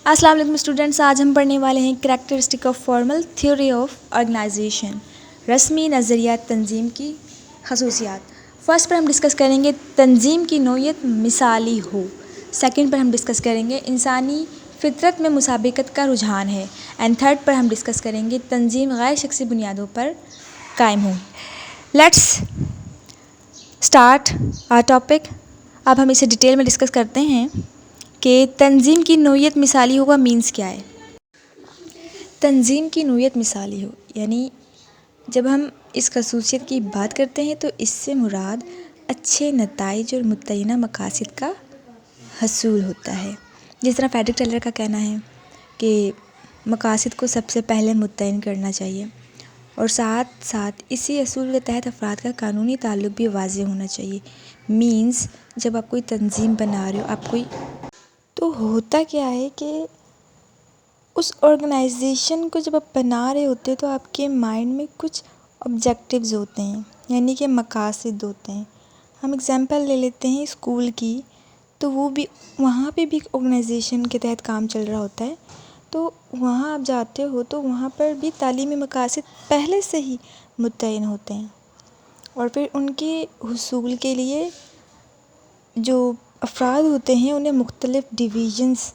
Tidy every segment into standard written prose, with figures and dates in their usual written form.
अस्सलाम वालेकुम स्टूडेंट्स, आज हम पढ़ने वाले हैं characteristic of formal theory of organization, रस्मी नज़रिया तंजीम की खसूसियात। फर्स्ट पर हम डिस्कस करेंगे तंजीम की नोयत मिसाली हो। सेकंड पर हम डिस्कस करेंगे इंसानी फितरत में मुसाबिकत का रुझान है। एंड थर्ड पर हम डिस्कस करेंगे तंजीम गैर शख्सी बुनियादों पर कायम हो। Let's start our topic. अब हम इसे डिटेल में डिस्कस करते हैं कि तंजीम की नोयत मिसाली हो का मीन्स क्या है। तंजीम की नोयत मिसाली हो यानी जब हम इस खसूसियत की बात करते हैं तो इससे मुराद अच्छे नताइज और मुतय्यना मकासद का हसूल होता है। जिस तरह फ्रेडरिक टेलर का कहना है कि मकासद को सबसे पहले मुतय्यन करना चाहिए और साथ साथ इसी असूल के तहत अफराद का कानूनी ताल्लुक़ भी वाज़ेह होना चाहिए। मीन्स जब आप कोई तंजीम बना रहे हो, आप कोई तो होता क्या है कि उस ऑर्गेनाइजेशन को जब आप बना रहे होते तो आपके माइंड में कुछ ऑब्जेक्टिव्स होते हैं, यानी कि मकासद होते हैं। हम एग्जांपल ले लेते हैं स्कूल की, तो वो भी वहाँ पे भी एक ऑर्गेनाइजेशन के तहत काम चल रहा होता है। तो वहाँ आप जाते हो तो वहाँ पर भी तालीमी मकासद पहले से ही मुतय्यन होते हैं और फिर उनके हुसूल के लिए जो अफराद होते हैं उन्हें मुख्तलिफ़ डिवीज़न्स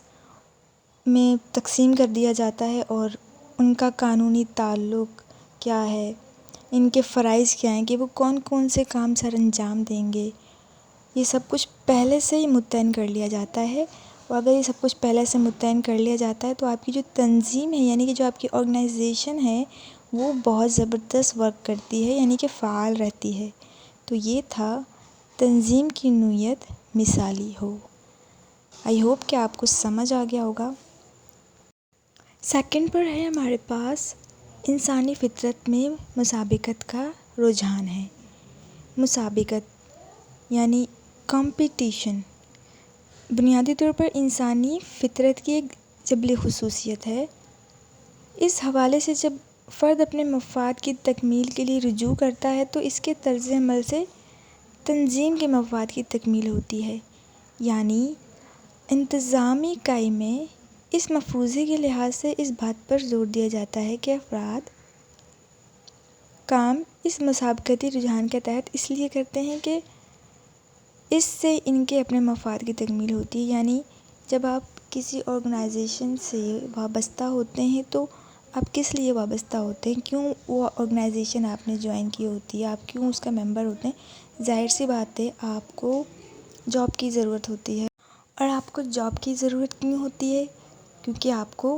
में तकसीम कर दिया जाता है और उनका कानूनी ताल्लुक़ क्या है, इनके फ़राइज़ क्या हैं कि वो कौन कौन से काम सर अंजाम देंगे, ये सब कुछ पहले से ही मुतय्यन कर लिया जाता है। और अगर ये सब कुछ पहले से मुतय्यन कर लिया जाता है तो आपकी जो तंजीम है यानी कि जो आपकी ऑर्गेनाइजेशन है वो बहुत ज़बरदस्त वर्क करती है, यानी कि फ़ाल रहती है। तो ये था तंजीम की नोयत मिसाली हो। आई होप कि आपको समझ आ गया होगा। सेकंड पर है हमारे पास इंसानी फितरत में मुसाबिकत का रुझान है। मुसाबिकत यानी कंपटीशन बुनियादी तौर पर इंसानी फितरत की एक जबली खुसूसियत है। इस हवाले से जब फ़र्द अपने मफ़ाद की तकमील के लिए रुजू करता है तो इसके तर्ज़ अमल से तंजीम के मफ़ाद की तकमील होती है। यानी इंतज़ामी काई में इस मफरूज़े के लिहाज से इस बात पर ज़ोर दिया जाता है कि अफराद काम इस मुसाबकती रुझान के तहत इसलिए करते हैं कि इससे इनके अपने मफ़ाद की तकमील होती है। यानी जब आप किसी ऑर्गेनाइजेशन से वाबस्ता होते हैं तो आप किस लिए वाबस्ता होते हैं, क्यों वो ऑर्गेनाइजेशन आपने ज्वाइन की होती है, आप क्यों उसका मेंबर होते हैं। ज़ाहिर सी बात है आपको जॉब की ज़रूरत होती है। और आपको जॉब की ज़रूरत क्यों होती है, क्योंकि आपको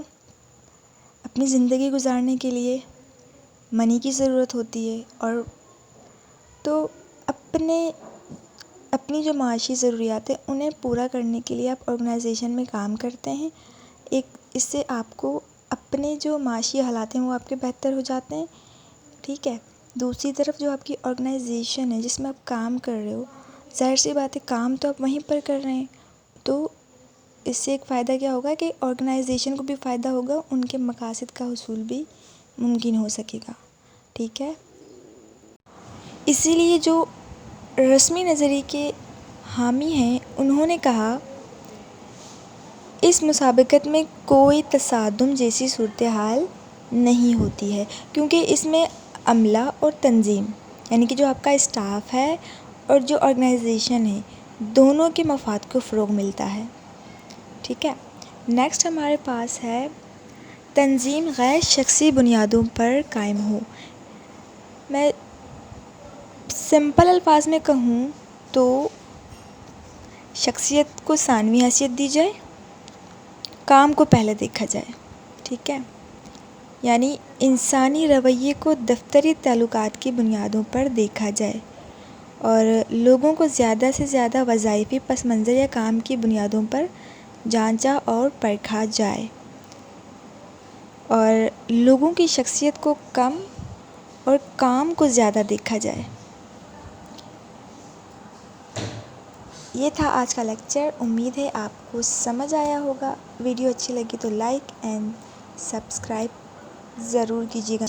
अपनी ज़िंदगी गुजारने के लिए मनी की ज़रूरत होती है। और तो अपनी जो माशी ज़रूरियात है उन्हें पूरा करने के लिए आप ऑर्गेनाइजेशन में काम करते हैं। इससे आपको अपने जो माशी हालात हैं वो आपके बेहतर हो जाते हैं, ठीक है। दूसरी तरफ जो आपकी ऑर्गेनाइजेशन है जिसमें आप काम कर रहे हो, ज़ाहिर सी बात है काम तो आप वहीं पर कर रहे हैं, तो इससे एक फ़ायदा क्या होगा कि ऑर्गेनाइजेशन को भी फ़ायदा होगा, उनके मकासद का हुसूल भी मुमकिन हो सकेगा, ठीक है। इसीलिए जो रस्मी नज़रिए के हामी हैं उन्होंने कहा इस मुसाबकत में कोई तसादुम जैसी सूरत हाल नहीं होती है, क्योंकि इसमें अमला और तंजीम यानी कि जो आपका स्टाफ है और जो ऑर्गेनाइजेशन है दोनों के मफाद को फ़रोग़ मिलता है, ठीक है। नेक्स्ट हमारे पास है तंजीम गैर शख्सी बुनियादों पर कायम हो। मैं सिंपल अल्फाज में कहूँ तो शख्सियत को सानवी हैसियत दी जाए, काम को पहले देखा जाए, ठीक है। यानी इंसानी रवैये को दफ्तरी ताल्लुकात की बुनियादों पर देखा जाए और लोगों को ज़्यादा से ज़्यादा वज़ाइफ़ी पस मंज़र या काम की बुनियादों पर जांचा और परखा जाए और लोगों की शख्सियत को कम और काम को ज़्यादा देखा जाए। ये था आज का लेक्चर। उम्मीद है आपको समझ आया होगा। वीडियो अच्छी लगी तो लाइक एंड सब्सक्राइब ज़रूर कीजिएगा।